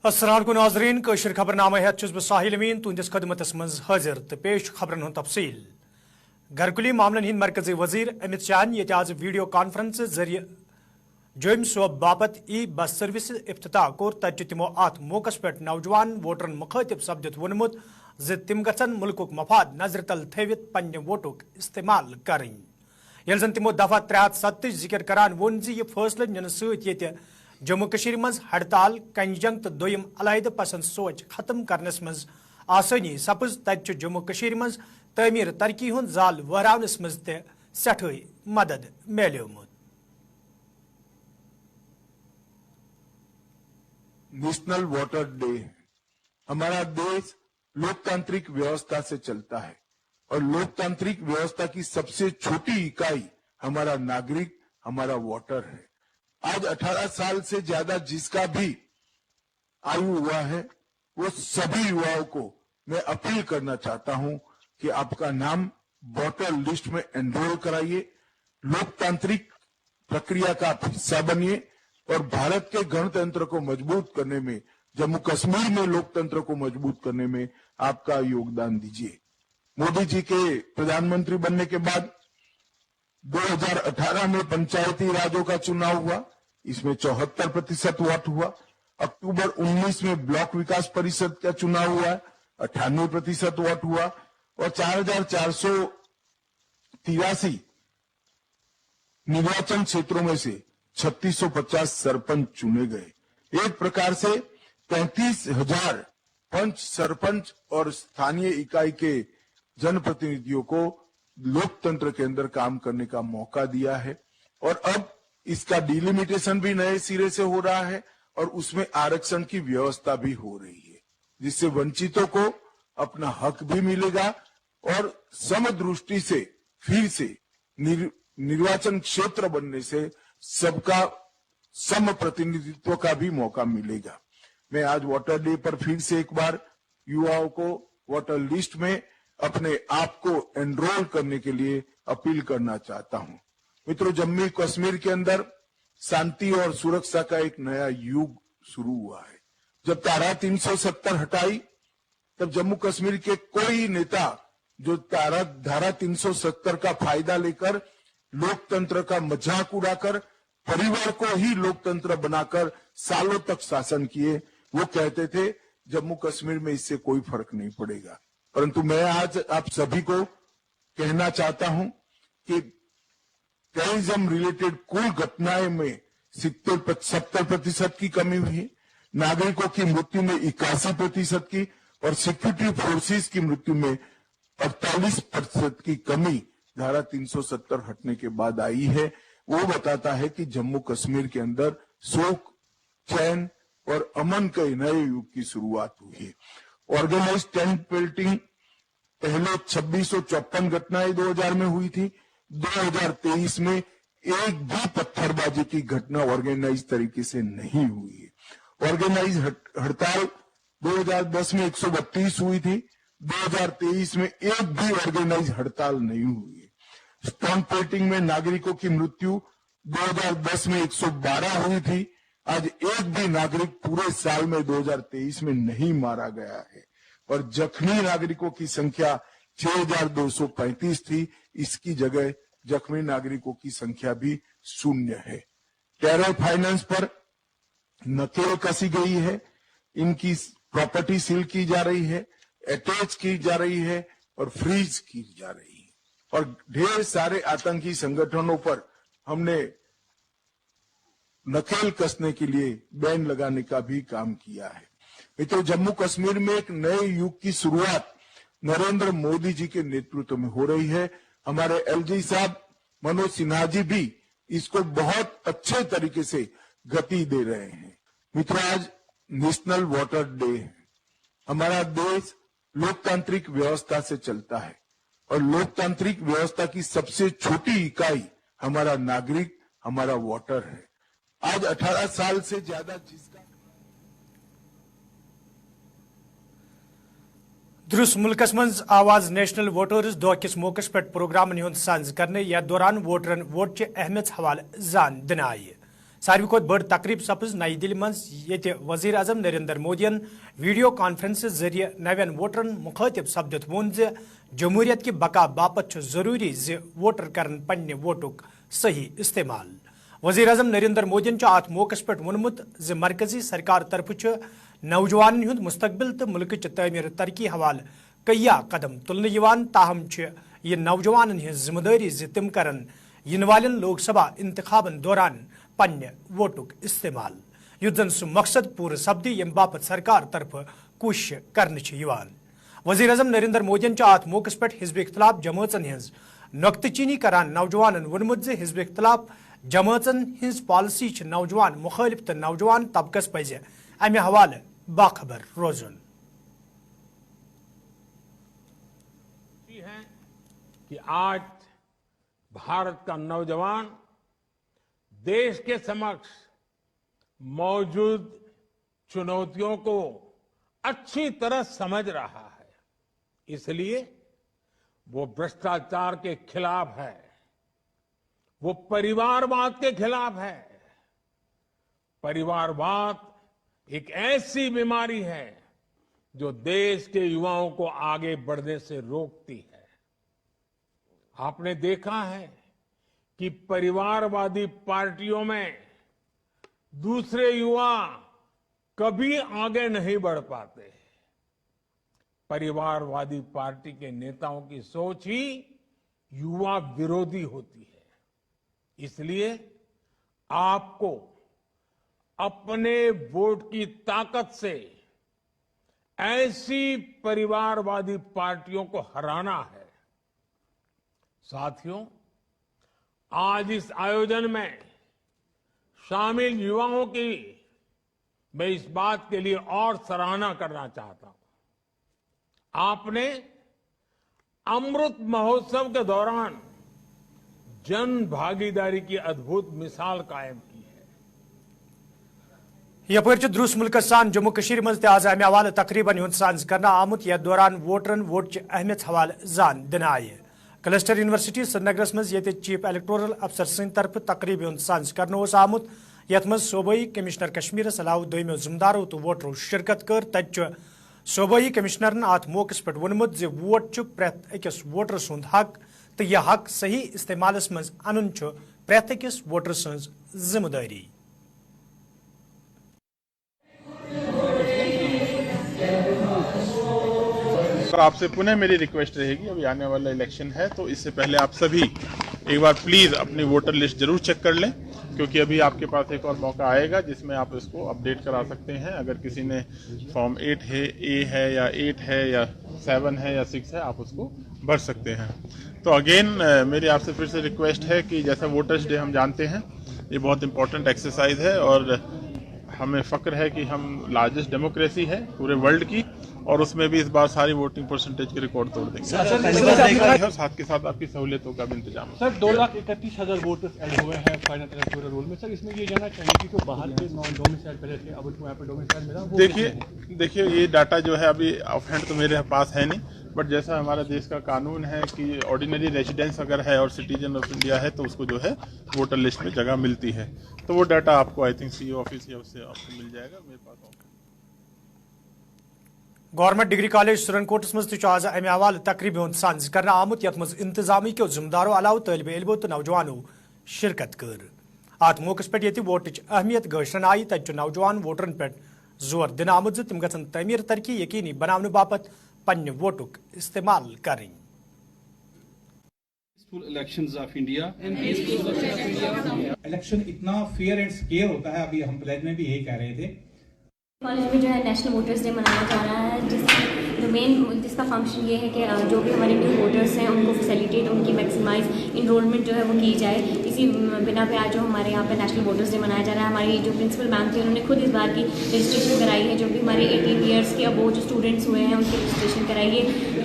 अस्सलाम नाजरीन कशर खबरनामा हेत बह साहिल अमीन तुंदिस खदमतस मज हाजिर तो पेश खबरन हुंद तफसील। घरकुली मामलन हिंद मरकजी वजीर अमित शाह ये आज वीडियो कॉन्फ्रेंस जरिए जोम सोब बाबत ई बस सर्विस इफ्तिताह कोर तत तमो अत मौकस पे नौजवान वोटरन मुखातिब सपदित वोनमुत ज तिम गछन मुल्कुक मफाद नजर तल थवित पन्ने वोटुक इस्तेमाल करें। यह जन तमो दफा 307 जिक्र करान वोन ज यह फैसले निन सत जम्मू कश्मीर मज हड़ताल कंजंग तो दोयम अलहद पसंद सोच खत्म करनस मज आसानी सपज तत जम्मू कश्मीर मज तमीर तरक्की हुंद जाल वहरावनस मज ते सठई मदद मिलियोमुत। National water day. हमारा देश लोकतांत्रिक व्यवस्था से चलता है और लोकतांत्रिक व्यवस्था की सबसे छोटी इकाई हमारा नागरिक, हमारा वोटर है। आज 18 साल से ज्यादा जिसका भी आयु हुआ है वो सभी युवाओं को मैं अपील करना चाहता हूं कि आपका नाम वोटर लिस्ट में एनरोल कराइए, लोकतांत्रिक प्रक्रिया का हिस्सा बनिए और भारत के गणतंत्र को मजबूत करने में, जम्मू कश्मीर में लोकतंत्र को मजबूत करने में आपका योगदान दीजिए। मोदी जी के प्रधानमंत्री बनने के बाद 2018 में पंचायती राजों का चुनाव हुआ, इसमें 74% वोट हुआ। अक्टूबर 19 में ब्लॉक विकास परिषद का चुनाव हुआ, 98% वोट हुआ और 4483 निर्वाचन क्षेत्रों में से 3650 सरपंच चुने गए। एक प्रकार से 35,000 पंच, सरपंच और स्थानीय इकाई के जनप्रतिनिधियों को लोकतंत्र के अंदर काम करने का मौका दिया है और अब इसका डिलिमिटेशन भी नए सिरे से हो रहा है और उसमें आरक्षण की व्यवस्था भी हो रही है, जिससे वंचितों को अपना हक भी मिलेगा और समदृष्टि से फिर से निर्वाचन क्षेत्र बनने से सबका सम प्रतिनिधित्व का भी मौका मिलेगा। मैं आज वोटर डे पर फिर से एक बार युवाओं को वोटर लिस्ट में अपने आप को एनरोल करने के लिए अपील करना चाहता हूं। मित्रों, जम्मू कश्मीर के अंदर शांति और सुरक्षा का एक नया युग शुरू हुआ है। जब धारा 370 हटाई तब जम्मू कश्मीर के कोई नेता जो धारा 370 का फायदा लेकर लोकतंत्र का मजाक उड़ाकर परिवार को ही लोकतंत्र बनाकर सालों तक शासन किए, वो कहते थे जम्मू कश्मीर में इससे कोई फर्क नहीं पड़ेगा। परंतु मैं आज आप सभी को कहना चाहता हूं कि टेररिज्म रिलेटेड कुल घटनाएं में 70% की कमी हुई है, नागरिकों की मृत्यु में 81% की और सिक्योरिटी फोर्सेस की मृत्यु में 48% की कमी धारा 370 हटने के बाद आई है। वो बताता है कि जम्मू कश्मीर के अंदर सुख, चैन और अमन के नए युग की शुरुआत हुई है। ऑर्गेनाइज टेंट पेल्टिंग पहले 2654 घटनाएं 2000 में हुई थी। 2023 में एक भी पत्थरबाजी की घटना ऑर्गेनाइज तरीके से नहीं हुई है। ऑर्गेनाइज हड़ताल 2010 में 132 हुई थी, 2023 में एक भी ऑर्गेनाइज हड़ताल नहीं हुई है। स्टोन पेल्टिंग में नागरिकों की मृत्यु 2010 में 112 हुई थी, आज एक भी नागरिक पूरे साल में 2023 में नहीं मारा गया है और जख्मी नागरिकों की संख्या 6235 थी, इसकी जगह जख्मी नागरिकों की संख्या भी 0 है। टेरर फाइनेंस पर नकेल कसी गई है, इनकी प्रॉपर्टी सील की जा रही है, अटैच की जा रही है और फ्रीज की जा रही है और ढेर सारे आतंकी संगठनों पर हमने नकेल कसने के लिए बैन लगाने का भी काम किया है। तो जम्मू कश्मीर में एक नए युग की शुरुआत नरेंद्र मोदी जी के नेतृत्व में हो रही है। हमारे एलजी साहब मनोज सिन्हा जी भी इसको बहुत अच्छे तरीके से गति दे रहे हैं। मित्रों, आज नेशनल वाटर डे है। हमारा देश लोकतांत्रिक व्यवस्था से चलता है और लोकतांत्रिक व्यवस्था की सबसे छोटी इकाई हमारा नागरिक, हमारा वोटर है। आज 18 साल से ज्यादा जिसका दुरुस्त मुल्कस मज आवाज नेशनल वोटर्स दो किस मौकस पे प्रोग्राम हुंद साज करने या दौरान वोटरन वोट च अहमियत हवाले जान दिन आये। सारी खोत बड़ तकरीब सपज नई दिल्ली मज ये वजीर अजम नरेंद्र मोदियन वीडियो कॉन्फ्रेंस जरिए नवन वोटरन मुखातिब सपदित वोन जे जमहूरियत की बका बापत जरूरी जे वोटर करन पन्ने वोटुक सही इस्तेमाल। वजीर अजम नरेंद्र मोदियन अत मौकस पे वोनमुत जे मरकजी सरकार तरफ नौजवान हुंद मुस्तकबिल तो मुल्क तमीर तरक्की हवाल कया कदम तुलन ताहम यह नौजवान हज जिम्मेदारी जे तिम करन इन वालन लोकसभा इंतखाबन दौरान पन्ने वोटुक इस्तेमाल युद्ध जन सह मकसद पूर सपदी यम बापत सरकार तरफ कोशिश कर। वजीर अजम नरेंद्र मोदियन अत मौकस पे हिजब इख्तलाफ जमातन हज नुक्तचीनी करान नौजवान वोनमुत जे हिजब इख्तलाफ जमातन हज पॉलिसी नौजवान मुखालिफ तो नौजवान तबकस पज अमे हवाले बाखबर रोजन। कि आज भारत का नौजवान देश के समक्ष मौजूद चुनौतियों को अच्छी तरह समझ रहा है, इसलिए वो भ्रष्टाचार के खिलाफ है, वो परिवारवाद के खिलाफ है। परिवारवाद एक ऐसी बीमारी है जो देश के युवाओं को आगे बढ़ने से रोकती है। आपने देखा है कि परिवारवादी पार्टियों में दूसरे युवा कभी आगे नहीं बढ़ पाते। परिवारवादी पार्टी के नेताओं की सोच ही युवा विरोधी होती है, इसलिए आपको अपने वोट की ताकत से ऐसी परिवारवादी पार्टियों को हराना है। साथियों, आज इस आयोजन में शामिल युवाओं की मैं इस बात के लिए और सराहना करना चाहता हूं। आपने अमृत महोत्सव के दौरान जन भागीदारी की अद्भुत मिसाल कायम की है। यपर द्रुस मुल्क सान जम्मू कश्मीर मज आज अमे हवाले तकरीबन हुंद सांज करना आमुत यथ दौरान वोटरन वोट अहमियत हवाले जान दिन आये। क्लस्टर यूनिवर्सिटी श्रीनगरस मज ये चीफ इलेक्टोरल अफसर सद तरफ तकरीब हुंद सांज करना आमुत यथ मज सूबाई कमिश्नर कश्मीर अलाव दोमो जिम्मेदारों तो वोटरों शिरकत कर। तत सूबाई कमिश्नरन अत मौकस पे वोनमुत जे वोट प्रेत अकिस वोटर सुंद हक तो यह हक सही इस्तेमाल मज अन प्रेत अकिस वोटर सज जिम्मेदारी। आपसे पुनः मेरी रिक्वेस्ट रहेगी, अभी आने वाला इलेक्शन है तो इससे पहले आप सभी एक बार प्लीज अपनी वोटर लिस्ट जरूर चेक कर लें, क्योंकि अभी आपके पास एक और मौका आएगा जिसमें आप इसको अपडेट करा सकते हैं। अगर किसी ने फॉर्म 8 है, ए है या 8 है या 7 है या 6 है, आप उसको भर सकते हैं। तो अगेन मेरी आपसे फिर से रिक्वेस्ट है कि जैसा वोटर्स डे हम जानते हैं ये बहुत इंपॉर्टेंट एक्सरसाइज है और हमें फक्र है कि हम लार्जेस्ट डेमोक्रेसी है पूरे वर्ल्ड की और उसमें भी इस बार सारी वोटिंग परसेंटेज के रिकॉर्ड तोड़ देंगे। साथ के साथ आपकी सहूलियतों का भी इंतजाम। सर 2,31,000 वोटर्स ऐड हुए हैं फाइनल इलेक्टोरल रोल में। सर इसमें ये जानना चाहिए कि जो बाहर के नॉन डोमिसाइल पहले थे अब उनको यहाँ पे डोमिसाइल मिला। देखिए ये डाटा जो है अभी ऑफ हैंड तो मेरे पास है नहीं, बट जैसा हमारा देश का कानून है कि ऑर्डिनरी रेजिडेंस अगर है और सिटीजन ऑफ इंडिया है तो उसको जो है वोटर लिस्ट में जगह मिलती है। तो वो डाटा आपको आई थिंक सीईओ ऑफिस या उससे आपको मिल जाएगा। मेरे पास गवर्नमेंट डिग्री कॉलेज सुरनकोटस मज आज अमे हवाले तकरीब हुंद सांज करना आमुत यथ मज इंतजामी के जिम्मेदारों अलाव तालिब इल्मों तो नौजवानों शिरकत कर। अत मौकस पे ये वोटच अहमियत गशन आई। तत नौजवान वोटरन पे जोर दिन आमुत तम गन तमीर तरक्की यकीनी बनाने बापत पन्ने वोटुक इस्तेमाल करें। इलेक्शंस ऑफ इंडिया इलेक्शन इतना फेयर एंड स्केयर होता है, अभी हम प्लेज में भी यही कह रहे थे। कॉलेज में जो है नेशनल वोटर्स डे मनाया जा रहा है, जिसका फंक्शन ये है कि जो भी हमारे न्यू वोटर्स हैं उनको फैसिलिटेट, उनकी मैक्सिमाइज इनरोलमेंट जो है वो की जाए। इसी बिना पे आज जो हमारे यहाँ पे नेशनल वोटर्स डे मनाया जा रहा है। हमारी जो प्रिंसिपल मैम थी उन्होंने खुद इस बार की रजिस्ट्रेशन कराई है। जो भी हमारे 18 ईयर्स के अब वो जो स्टूडेंट्स हुए हैं उनकी रजिस्ट्रेशन कराई है।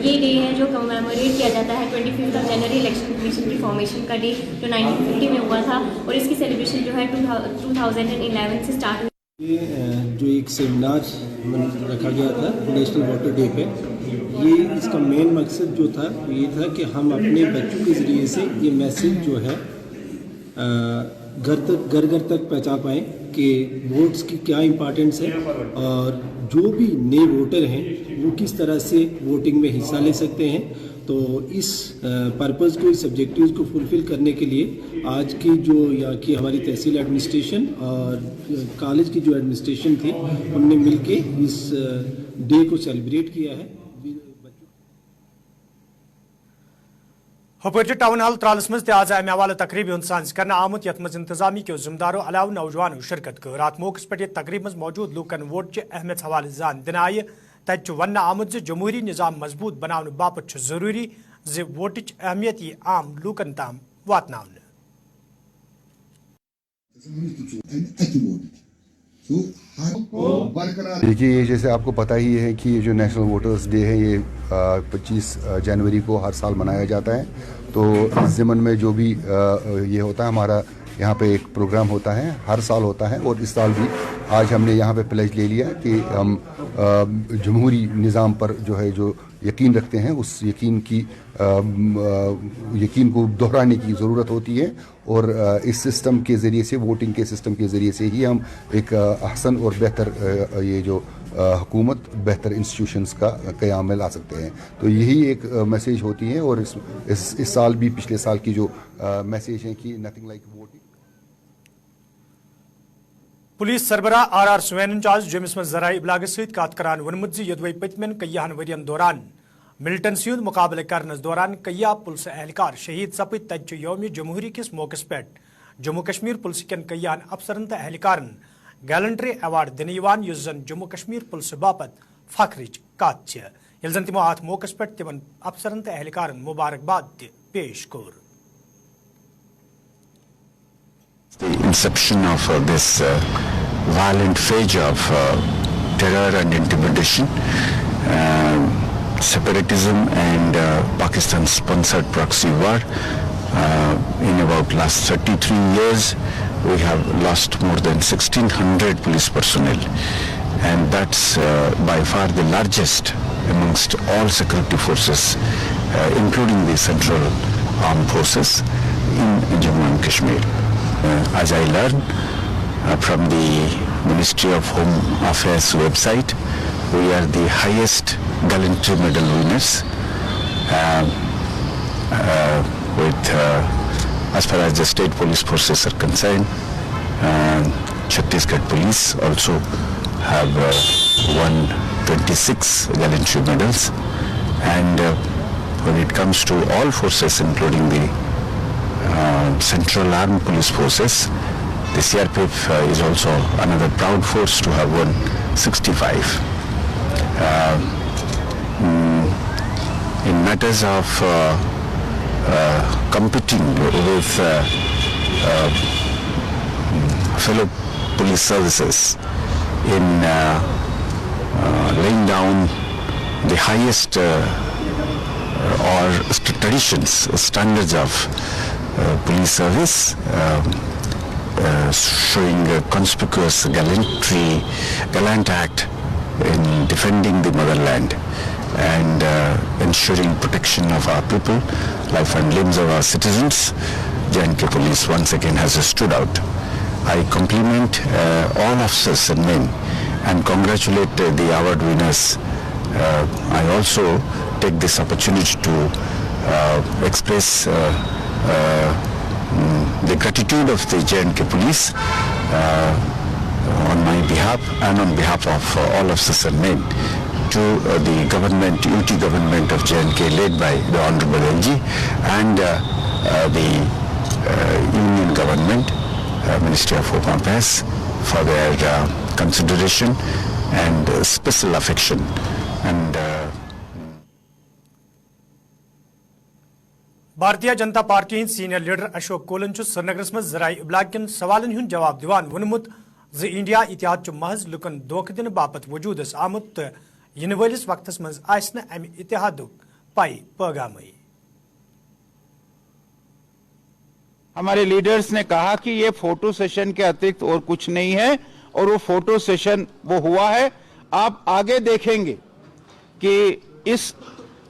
ये डे है जो कमेमोरेट किया जाता है 25 जनवरी इलेक्शन कमीशन की फॉर्मेशन का डे जो 1950 में हुआ था, और इसकी सेलिब्रेशन जो है 2011 से स्टार्ट हुई। ये जो एक सेमिनार रखा गया था नेशनल वोटर डे पे, ये इसका मेन मकसद जो था ये था कि हम अपने बच्चों के ज़रिए से ये मैसेज जो है घर घर तक पहुंचा पाएँ कि वोट्स की क्या इम्पोर्टेंस है और जो भी नए वोटर हैं वो किस तरह से वोटिंग में हिस्सा ले सकते हैं। तो इस पर्पज़ को, इस ऑब्जेक्टिव्स को फुलफ़िल करने के लिए आज की जो यहाँ की हमारी तहसील एडमिनिस्ट्रेशन और कॉलेज की जो एडमिनिस्ट्रेशन थी उनने मिलके इस डे को सेलिब्रेट किया है। हुपरचि टाउन हाल त्रालस मज आज अमे हवाले तकरीब सांस कर आमुत यथ मज इंतजामी के जिम्मेदारों अलाव नौजवानों शिरकत कर। रात मौके पे तकरीब मज मौजूद लूकन वोट च अहमियत हवाले जान दिन आय। तत वन आमुत ज जमहूरी निज़ाम मजबूत बनाने बापत जरूरी ज वोटच अहमियत यी आम लूकन ताम वातनावन। देखिए, ये जैसे आपको पता ही है कि ये जो नेशनल वोटर्स डे है ये 25 जनवरी को हर साल मनाया जाता है। तो इस ज़िमन में जो भी ये होता है, हमारा यहाँ पे एक प्रोग्राम होता है, हर साल होता है और इस साल भी आज हमने यहाँ पे प्लेज ले लिया कि हम जमहूरी निज़ाम पर जो है जो यकीन रखते हैं उस यकीन को दोहराने की ज़रूरत होती है और इस सिस्टम के ज़रिए से, वोटिंग के सिस्टम के ज़रिए से ही हम एक अहसन और बेहतर ये जो हुकूमत, बेहतर इंस्टीट्यूशंस का क़याम में ला सकते हैं। तो यही एक मैसेज होती है और इस साल भी पिछले साल की जो मैसेज है कि नथिंग लाइक वोटिंग। पुलिस सरबराह RR सुवैनन आज जमिस में जराई इबलाग सत कत करान वोनमुत यदवे पतमन कय्याहन वरियन दौरान मिलिटेंसी हुंद मुकाबले करनस दौरान कय्या पुलिस एहलकार शहीद सपद। तत यौम जमहूरी किस मौके पे जम्मू कश्मीर पुलिस कन कय्याहन अफसरन तो एहलकारन गैलेंट्री अवार्ड दिन युस जन जम्मू कश्मीर पुलिस बापत फखरच कत यल जन तमो अत मौके पे तिमन अफसरन तो एहलकारन मुबारकबाद पेश core. The inception of this violent phase of terror and intimidation, separatism and Pakistan-sponsored proxy war. In about last 33 years, we have lost more than 1,600 police personnel, and that's by far the largest amongst all security forces, including the Central Armed Forces in Jammu and Kashmir. As I learned from the Ministry of Home Affairs website, we are the highest gallantry medal winners with as far as the state police forces are concerned. Chhattisgarh police also have won 26 gallantry medals, and when it comes to all forces including the Central Armed Police Forces, the CRPF is also another proud force to have won 65. In matters of competing with fellow police services in laying down the highest or traditions, standards of police service, showing a conspicuous gallant act in defending the motherland and ensuring protection of our people, life and limbs of our citizens. J&K Police once again has stood out. I compliment all officers and men and congratulate the award winners. I also take this opportunity to express the gratitude of the J&K Police on my behalf and on behalf of all officers and men to the government, UT government of J&K led by the Honorable LG and the Union government, Ministry of Home Affairs for their consideration and special affection and Bharatiya Janata party Hind senior leader Ashok colon Srinagar मज जराई इबलाग कन सवालन हुंद जवाब दिवान वोनमुत ज India इतिहाद महज लुकन धोख दिन बापत वजूदस आमुत तो इन वलिस workers मज आसि न अमि इतिहादुक पाई पैगामई। हमारे लीडर्स ने कहा कि ये फोटो सेशन के अतिरिक्त और कुछ नहीं है और वो फोटो सेशन वो हुआ है। आप आगे देखेंगे कि इस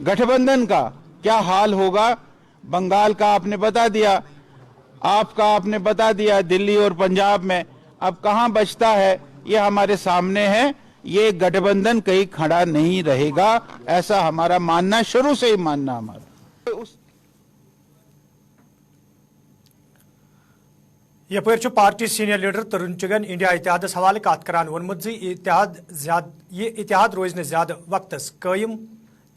गठबंधन का क्या हाल होगा। बंगाल का आपने बता दिया, आपने बता दिया दिल्ली और पंजाब में, अब कहां बचता है ये हमारे सामने है। ये गठबंधन कहीं खड़ा नहीं रहेगा, ऐसा हमारा मानना, शुरू से ही मानना हमारा। यपर पार्टी सीनियर लीडर तरुण चुगन इंडिया इतिहाद हवाले कत करान वोनमुत ये इतिहाद रोज ज्यादा वक्त कायम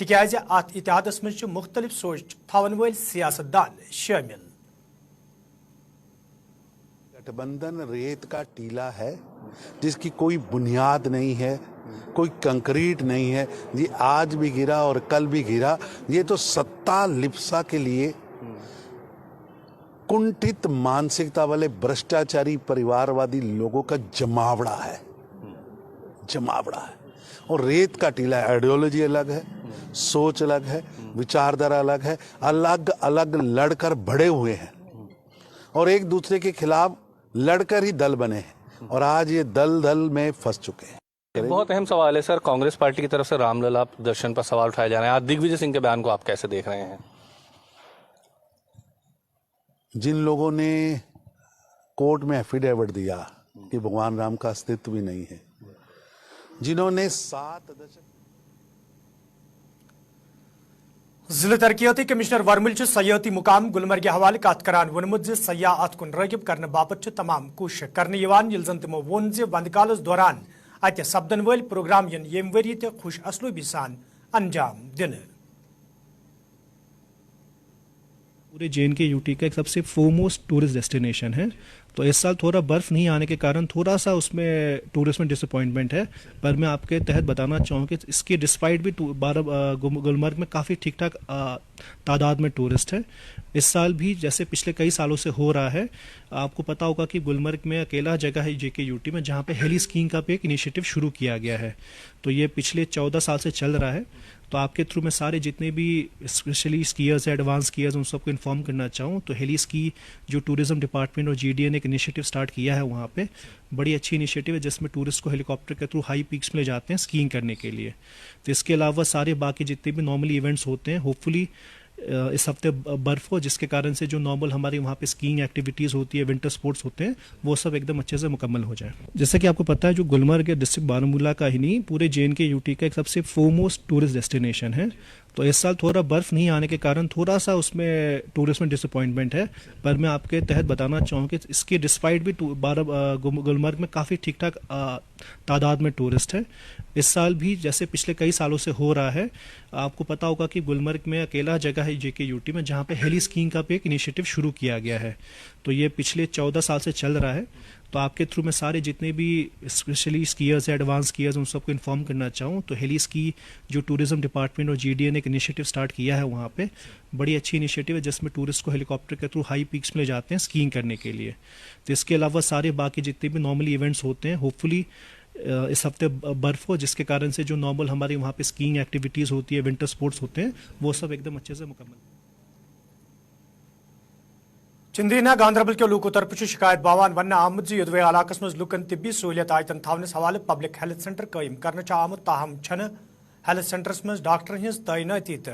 तिकाज अत इतिहादस मज मुख्तलिफ सोच थवन वल सियासतदान शामिल। गठबंधन रेत का टीला है जिसकी कोई बुनियाद नहीं है, कोई कंक्रीट नहीं है। ये आज भी गिरा और कल भी गिरा। ये तो सत्ता लिप्सा के लिए कुंठित मानसिकता वाले भ्रष्टाचारी परिवारवादी लोगों का जमावड़ा है, जमावड़ा है। और रेत का टीला है। आइडियोलॉजी अलग है, सोच अलग है, विचारधारा अलग है, अलग अलग लड़कर बड़े हुए हैं और एक दूसरे के खिलाफ लड़कर ही दल बने हैं और आज ये दल में फंस चुके हैं। एक बहुत अहम सवाल है सर, कांग्रेस पार्टी की तरफ से रामलला दर्शन पर सवाल उठाए जा रहे हैं। आज दिग्विजय सिंह के बयान को आप कैसे देख रहे हैं? जिन लोगों ने कोर्ट में एफिडेविट दिया कि भगवान राम का अस्तित्व भी नहीं है, जिन्होंने 7 दशक जिला तरक्याती कमिश्नर वर्मुल सयाहती मुकाम गुलमर्ग हवाले कत करान वोनमुत सयाह अत कुन रागिब करने बापत तमाम कोशिश करने यिल जन तमो वोन वंदकालस दौरान अत सपदन वल प्रोग्राम यन येम वरी ते खुश असलूबी सान अंजाम दिन। पूरे JNK यूटी का एक सबसे फोरमोस्ट टूरिस्ट डेस्टिनेशन है, तो इस साल थोड़ा बर्फ़ नहीं आने के कारण थोड़ा सा उसमें टूरिस्ट में डिसअपॉइंटमेंट है। पर मैं आपके तहत बताना चाहूँ कि इसके डिस्पाइट भी गुलमर्ग में काफ़ी ठीक ठाक तादाद में टूरिस्ट है। इस साल भी जैसे पिछले कई सालों से हो रहा है, आपको पता होगा कि गुलमर्ग में अकेला जगह है JK यूटी में जहाँ पे हेली स्कीइंग का भी एक इनिशिएटिव शुरू किया गया है। तो ये पिछले 14 साल से चल रहा है। तो आपके थ्रू मैं सारे जितने भी स्पेशली स्कीयर्स है, एडवांस स्कीयर्स, उन सबको इन्फॉर्म करना चाहूँ तो हेली स्की जो टूरिज्म डिपार्टमेंट और GDA ने एक इनिशिएटिव स्टार्ट किया है, वहाँ पे बड़ी अच्छी इनिशिएटिव है जिसमें टूरिस्ट को हेलीकॉप्टर के थ्रू हाई पीक्स में ले जाते हैं स्कीइंग करने के लिए। तो इसके अलावा सारे बाकी जितने भी नॉर्मली इवेंट्स होते हैं, होपफुली इस हफ्ते बर्फ़ हो, जिसके कारण से जो नॉर्मल हमारी वहाँ पे स्कीइंग एक्टिविटीज़ होती है, विंटर स्पोर्ट्स होते हैं, वो सब एकदम अच्छे से मुकम्मल हो जाए। जैसे कि आपको पता है जो गुलमर्ग डिस्ट्रिक्ट बारामूला का ही नहीं पूरे JNK यूटी का एक सबसे फोरमोस्ट टूरिस्ट डेस्टिनेशन है। तो इस साल थोड़ा बर्फ़ नहीं आने के कारण थोड़ा सा उसमें टूरिस्ट में डिसअपॉइंटमेंट है। पर मैं आपके तहत बताना चाहूँ कि इसके डिस्पाइट भी गुलमर्ग में काफ़ी ठीक ठाक तादाद में टूरिस्ट है। इस साल भी जैसे पिछले कई सालों से हो रहा है, आपको पता होगा कि गुलमर्ग में अकेला जगह है JK यूटी में जहाँ पे हेली स्कीइंग का भी एक इनिशिएटिव शुरू किया गया है। तो ये पिछले 14 साल से चल रहा है। तो आपके थ्रू मैं सारे जितने भी स्पेशली स्कीयर्स है, एडवांस स्कीयर्स, उन सबको इन्फॉर्म करना चाहूँ तो हेली स्की जो टूरिज्म डिपार्टमेंट और GDA ने एक इनिशिएटिव स्टार्ट किया है, वहाँ पे बड़ी अच्छी इनिशिएटिव है जिसमें टूरिस्ट को हेलीकॉप्टर के थ्रू हाई पीक्स में ले जाते हैं स्कीइंग करने के लिए। तो इसके अलावा सारे बाकी जितने भी नॉर्मली इवेंट्स होते हैं, होपफुली इस हफ्ते बर्फ़ हो, जिसके कारण से जो नॉर्मल हमारी वहाँ पे स्कीइंग एक्टिविटीज़ होती है, विंटर स्पोर्ट्स होते हैं, वो सब एकदम अच्छे से मुकम्मल। चिंदीना गांधरबल के लूकों तरफ शिकायत बावान वन आमद युद्ध इलाकस मज लुकन तिब्बी सहूलियत आयतन थवनस हवाले पब्लिक हेल्थ सेंटर कायम करने आमुत, ताहम छन हेल्थ सेंटरस मज डॉक्टर हज तैनाती तो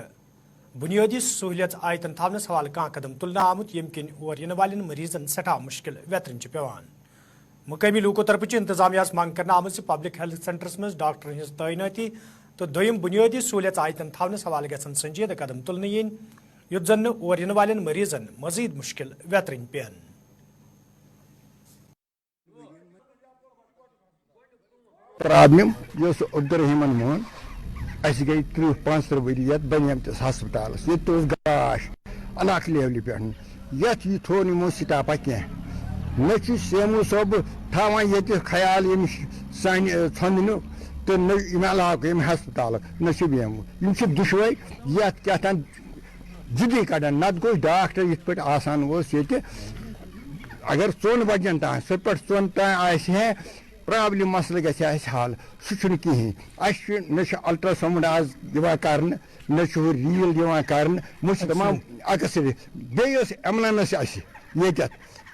बुनियादी सहूलियत आयतन थवनस हवाले कह कदम तुलना आमुत, यम किन और इन वाले मरीजन सठा मुश्किल वेतरन पेवान। मुकामी लूकों तरफ इंतजामिया मांग करना आमुत पब्लिक हेल्थ सेंटरस मज डॉक्टर हज तैनाती तो दोयम बुनियादी सहूलियत आयतन थवनस हवाले गसन संजीदा कदम तुलने यन युद्ध जन और इन वाले मरीजन मजीद मुश्किल वेतरन पेन। प्रॉब्लम अब्दुलरहमान मोहन अस गई 30-35 वरी बनियमतिस हस्पताल ये गाश अलाक लेवल पे ये थो नमो स्टाफा कह न सेमू सोब थावान ये ख्याल यम सान छंदन तो न अलाक यम हस्पताल न बेमू दुशवे ये क्या जिदी कड़ान नत गो डॉक्टर इत पे आसान ये अगर 4 बजन तान सो पे 4 तान प्रॉब्लम मसल गि हल सह कहें न अल्ट्रासाउंड आज दिवान कर न रील दिवान कर मुझ तमाम अक्सर बेस एम्बुलेंस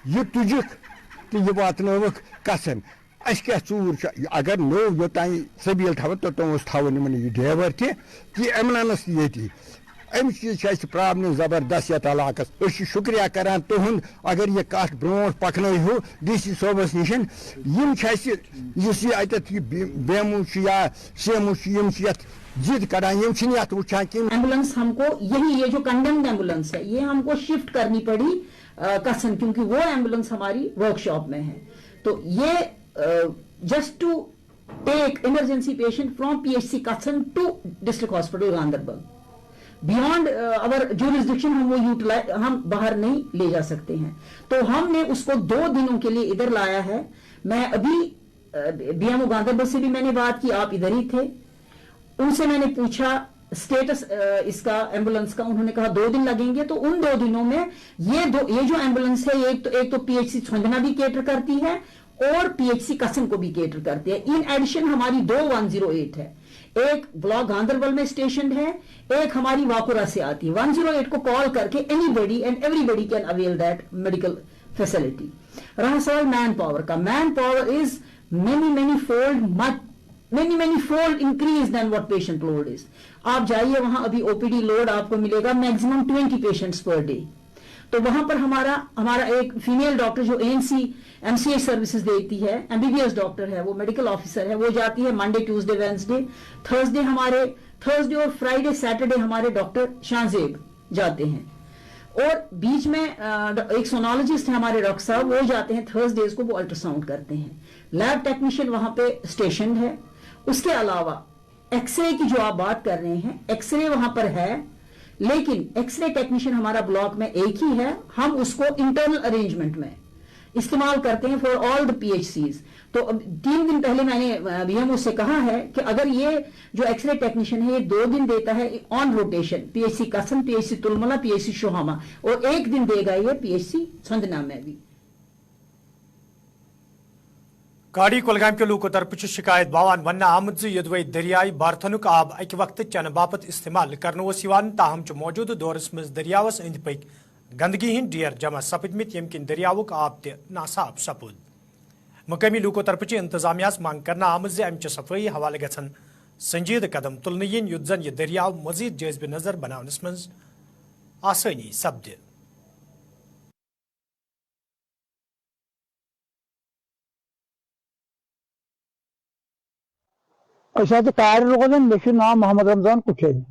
ये तुजक तो यह वातनवक कसन अस क्या चूर अगर नो योतान सबील थो तो तम थवन ड्राइवर ती एम्बुलेंस ये अम चीज प्रॉब्लम जबरदस्त ये इलाकस शुक्रिया करान तुहद अगर ये कत ब्रो पकनो DC सोबस निश बेमू या सेमू जिद करान वुचान कि एम्बुलेंस हमको यही ये जो कंडेम्ड एम्बुलेंस है ये हमको शिफ्ट करनी पड़ी कसन, क्योंकि वो एम्बुलेंस हमारी वर्कशॉप में है। तो ये just to take emergency patient from PHC Kangan to district hospital Ganderbal, beyond our jurisdiction हम बाहर नहीं ले जा सकते हैं। तो हमने उसको 2 दिनों के लिए इधर लाया है। मैं अभी BMO गांधरबल से भी मैंने बात की, आप इधर ही थे, उनसे मैंने पूछा स्टेटस इसका एम्बुलेंस का, उन्होंने कहा 2 दिन लगेंगे। तो उन 2 दिनों में ये जो एम्बुलेंस है एक तो PHC छंदना भी केटर करती है और PHC कसन को भी केटर करती है। इन एडिशन हमारी 2 108 है, एक ब्लॉक गांधरबल में स्टेशन है, एक हमारी वाकुरा से आती है। 108 को कॉल करके anybody and everybody can avail that medical facility. रहा सवाल मैन पावर का, man power is many fold increased than what patient load is। आप जाइए वहां, अभी OPD लोड आपको मिलेगा मैक्सिमम 20 पेशेंट्स पर डे। तो वहां पर हमारा एक फीमेल डॉक्टर जो ANC MCH सर्विसेज देती है, MBBS डॉक्टर है, वो मेडिकल ऑफिसर है, वो जाती है मंडे ट्यूसडे वेडनेसडे थर्सडे और फ्राइडे सैटरडे हमारे डॉक्टर शाहजेब जाते हैं। और बीच में एक सोनोलॉजिस्ट है हमारे डॉक्टर साहब, वो जाते हैं थर्सडेज को, वो अल्ट्रासाउंड करते हैं। लैब टेक्नीशियन वहां पे स्टेशन है। उसके अलावा एक्सरे की जो आप बात कर रहे हैं, एक्सरे वहां पर है, लेकिन एक्सरे टेक्नीशियन हमारा ब्लॉक में एक ही है। हम उसको इंटरनल अरेंजमेंट में इस्तेमाल करते हैं फॉर ऑल द PHCs। तो 3 दिन पहले मैंने BMO से कहा है कि अगर ये जो एक्सरे टेक्नीशियन है ये 2 दिन देता है ऑन रोटेशन, PHC कसन, PHC तुलमला, PHC शोहामा, और 1 दिन देगा ये PHC छंदना में भी। गाड़ी कुलगाम के लोगों तरफ शिकायत बावान वन आमद यदवै दरियाई बारथनुक आब अक वक्त चन बापत इस्तेमाल कर ताहम मौजूद दौरस मज दरियावस अंद पक गंदगी हंद ढेर जमा सपदमित यम किन दरियावुक आब त नासाफ सपुद। मुकामी लोगों तरफ इंतजामिया मांग कर आमद अमच सफाई हवाले गन संजीद कदम तुलन yin युत जन यह दरियाव मजीद जायज़ नजर बनावनस मज आसानी सपद। कार रोजान मे नाम मोहम्मद रमजान कुठेरी।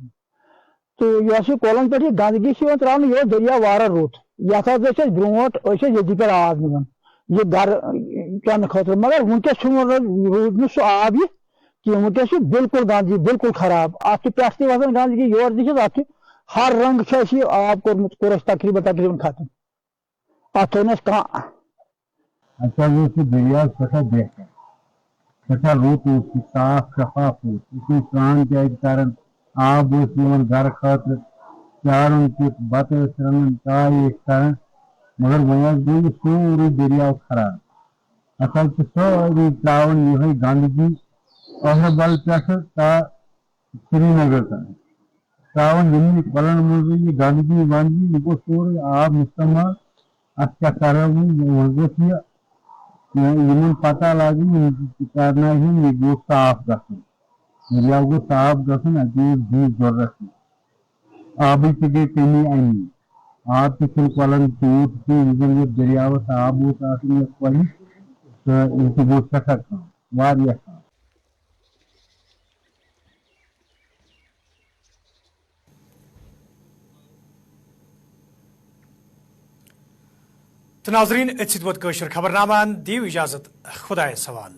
तो यह कोलन पे गंदगी त्रा यह दरिया वारा रुत ये ब्रो ये पे आब निवन ये गर चन खतर, मगर वनकस रूद सह आब यह कि वनकस बिल्कुल गंदगी बिल्कुल खराब। अत पे वसान गंदगी योर दिखित अत हर रंग आब कोर तकरीबन खत्म। अत दरिया सठा रुत साफ शफाफ स्नान कर आब गर खतर चारन बत रन चाय कर, मगर वन गई सोरे दरिया खराब। अत सारी त्रावन यह गंदगी अहरबल पे श्रीनगर तक त्रावन यम कलन मज गंदगी वंदगी यह गो सोरे आब इस्तेमाल। अत क्या कर इन पता लगे करना यह गो साफ दरिया गो साफ गन अत जरूरत आब गई कमी अमी आब कलन तूत यह दरियावस आब पड़ी तो यह गो सठा कम वारिया कम। नाजरीन खबरनामा दीव इजाजत खुदा सवाल।